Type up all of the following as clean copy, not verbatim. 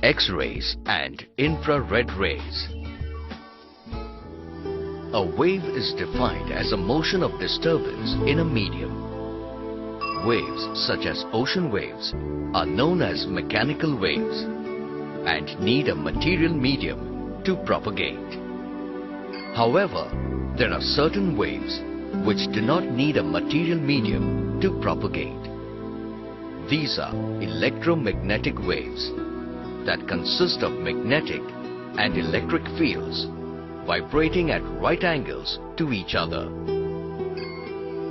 X-rays and infrared rays. A wave is defined as a motion of disturbance in a medium. Waves such as ocean waves are known as mechanical waves and need a material medium to propagate. However, there are certain waves which do not need a material medium to propagate. These are electromagnetic waves that consist of magnetic and electric fields vibrating at right angles to each other.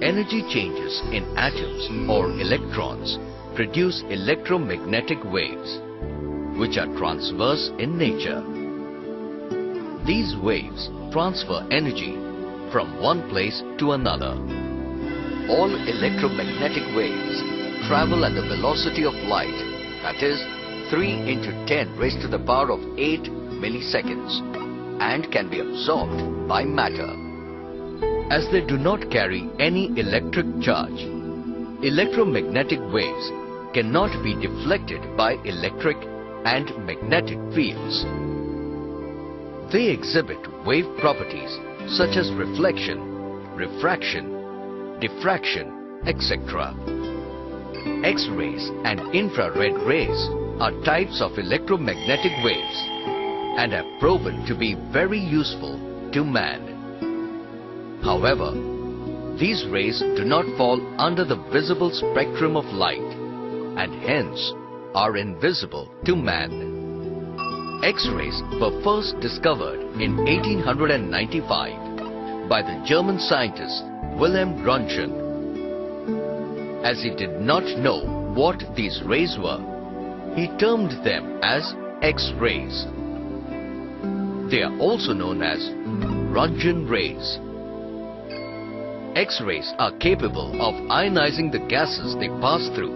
Energy changes in atoms or electrons produce electromagnetic waves, which are transverse in nature. These waves transfer energy from one place to another. All electromagnetic waves travel at the velocity of light, that is 3 into 10 raised to the power of 8 milliseconds, and can be absorbed by matter. As they do not carry any electric charge, electromagnetic waves cannot be deflected by electric and magnetic fields. They exhibit wave properties such as reflection, refraction, diffraction, etc. X-rays and infrared rays are types of electromagnetic waves and have proven to be very useful to man. However, these rays do not fall under the visible spectrum of light and hence are invisible to man. X-rays were first discovered in 1895 by the German scientist Wilhelm Röntgen. As he did not know what these rays were, he termed them as X-rays. They are also known as Röntgen rays. X-rays are capable of ionizing the gases they pass through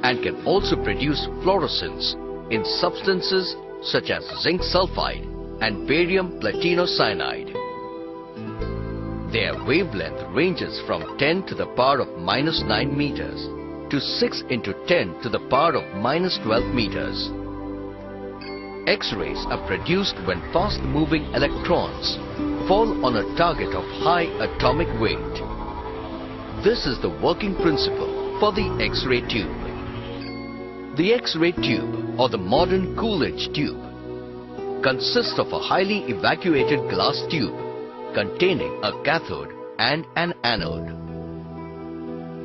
and can also produce fluorescence in substances such as zinc sulfide and barium platinocyanide. Their wavelength ranges from 10 to the power of -9 meters to 6 into 10 to the power of -12 meters. X-rays are produced when fast-moving electrons fall on a target of high atomic weight. This is the working principle for the X-ray tube. The X-ray tube, or the modern Coolidge tube, consists of a highly evacuated glass tube containing a cathode and an anode.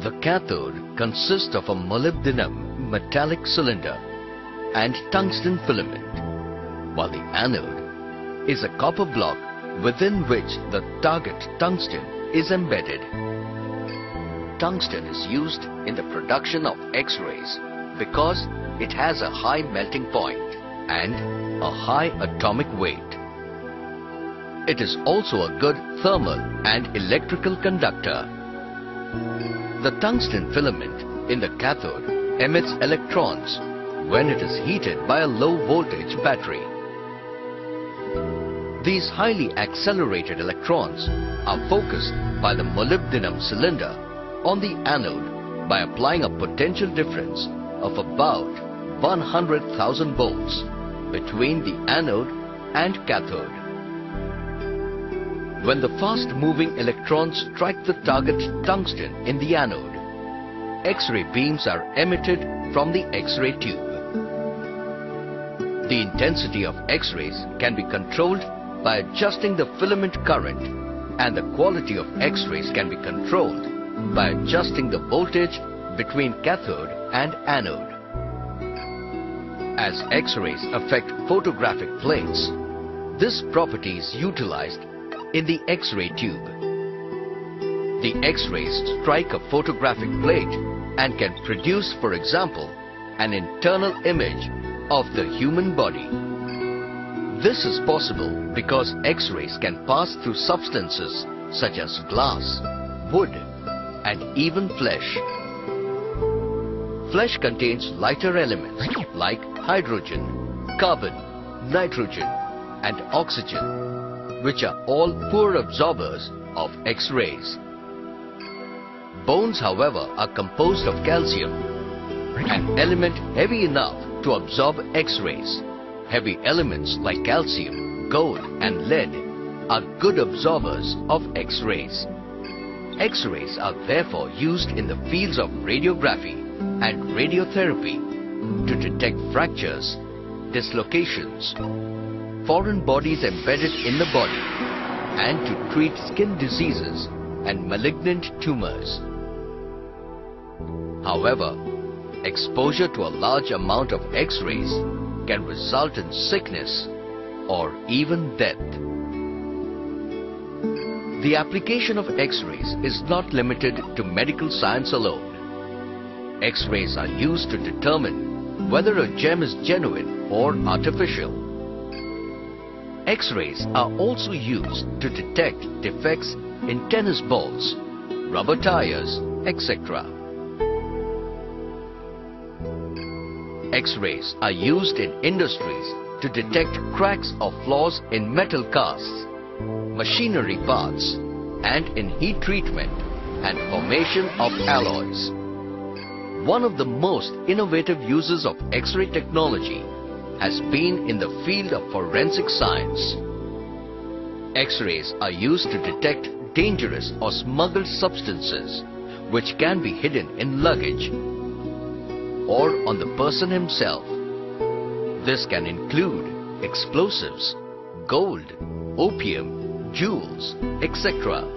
The cathode consists of a molybdenum metallic cylinder and tungsten filament, while the anode is a copper block within which the target tungsten is embedded. Tungsten is used in the production of X-rays because it has a high melting point and a high atomic weight. It is also a good thermal and electrical conductor. The tungsten filament in the cathode emits electrons when it is heated by a low voltage battery. These highly accelerated electrons are focused by the molybdenum cylinder on the anode by applying a potential difference of about 100,000 volts between the anode and cathode. When the fast-moving electrons strike the target tungsten in the anode, X-ray beams are emitted from the X-ray tube. The intensity of X-rays can be controlled by adjusting the filament current, and the quality of X-rays can be controlled by adjusting the voltage between cathode and anode. As X-rays affect photographic plates, this property is utilized in the X-ray tube. The X-rays strike a photographic plate and can produce, for example, an internal image of the human body. This is possible because X-rays can pass through substances such as glass, wood, and even flesh. Flesh contains lighter elements like hydrogen, carbon, nitrogen, and oxygen, which are all poor absorbers of X-rays. Bones, however, are composed of calcium, an element heavy enough to absorb X-rays. heavy elements like calcium, gold and lead are good absorbers of X-rays. X-rays are therefore used in the fields of radiography and radiotherapy to detect fractures, dislocations, foreign bodies embedded in the body, and to treat skin diseases and malignant tumors. However, exposure to a large amount of X-rays can result in sickness or even death. The application of X-rays is not limited to medical science alone. X-rays are used to determine whether a gem is genuine or artificial. X-rays are also used to detect defects in tennis balls, rubber tires, etc. X-rays are used in industries to detect cracks or flaws in metal casts, machinery parts, and in heat treatment and formation of alloys. One of the most innovative uses of X-ray technology has been in the field of forensic science. X-rays are used to detect dangerous or smuggled substances which can be hidden in luggage or on the person himself. This can include explosives, gold, opium, jewels, etc.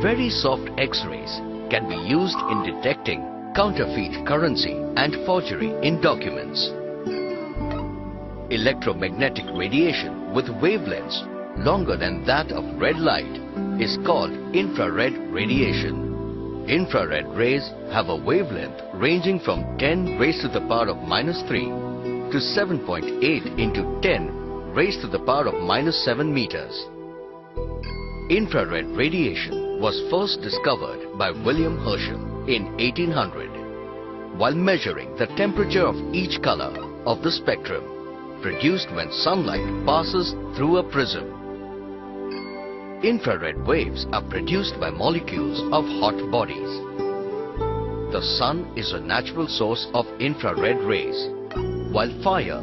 Very soft X-rays can be used in detecting counterfeit currency and forgery in documents. Electromagnetic radiation with wavelengths longer than that of red light is called infrared radiation. Infrared rays have a wavelength ranging from 10 raised to the power of -3 to 7.8 into 10 raised to the power of -7 meters. Infrared radiation was first discovered by William Herschel in 1800 while measuring the temperature of each color of the spectrum produced when sunlight passes through a prism. Infrared waves are produced by molecules of hot bodies. The sun is a natural source of infrared rays, while fire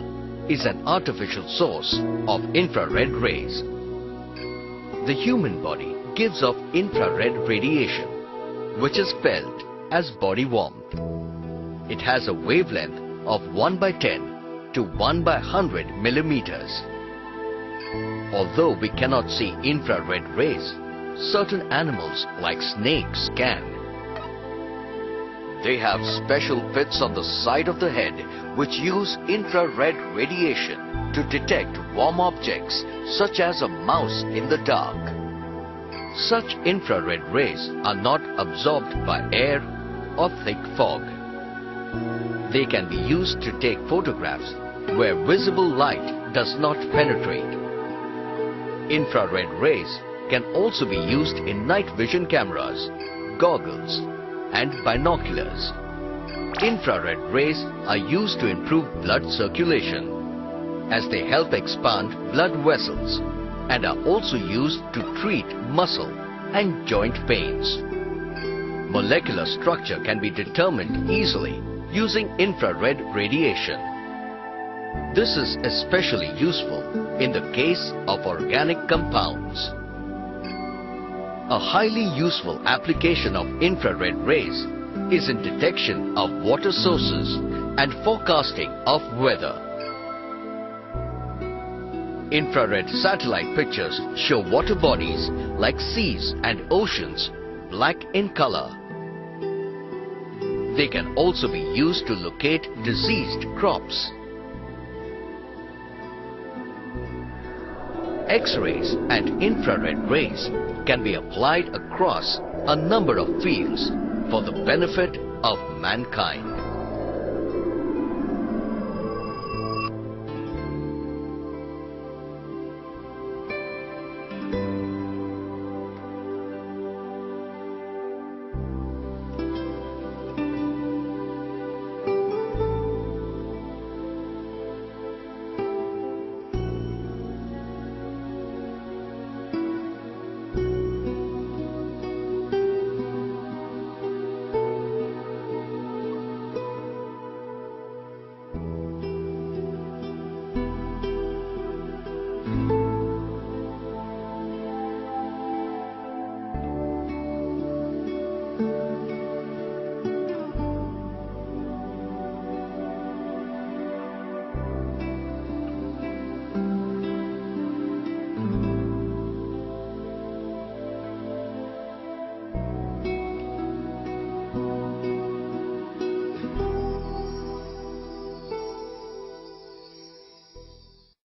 is an artificial source of infrared rays. The human body gives off infrared radiation, which is felt as body warmth. It has a wavelength of 1/10 to 1/100 millimeters. Although we cannot see infrared rays, certain animals like snakes can. They have special pits on the side of the head which use infrared radiation to detect warm objects such as a mouse in the dark. Such infrared rays are not absorbed by air or thick fog. They can be used to take photographs where visible light does not penetrate. Infrared rays can also be used in night vision cameras, goggles, and binoculars. Infrared rays are used to improve blood circulation as they help expand blood vessels and are also used to treat muscle and joint pains. Molecular structure can be determined easily using infrared radiation. This is especially useful in the case of organic compounds. A highly useful application of infrared rays is in detection of water sources and forecasting of weather. Infrared satellite pictures show water bodies like seas and oceans black in color. They can also be used to locate diseased crops. X-rays and infrared rays can be applied across a number of fields for the benefit of mankind.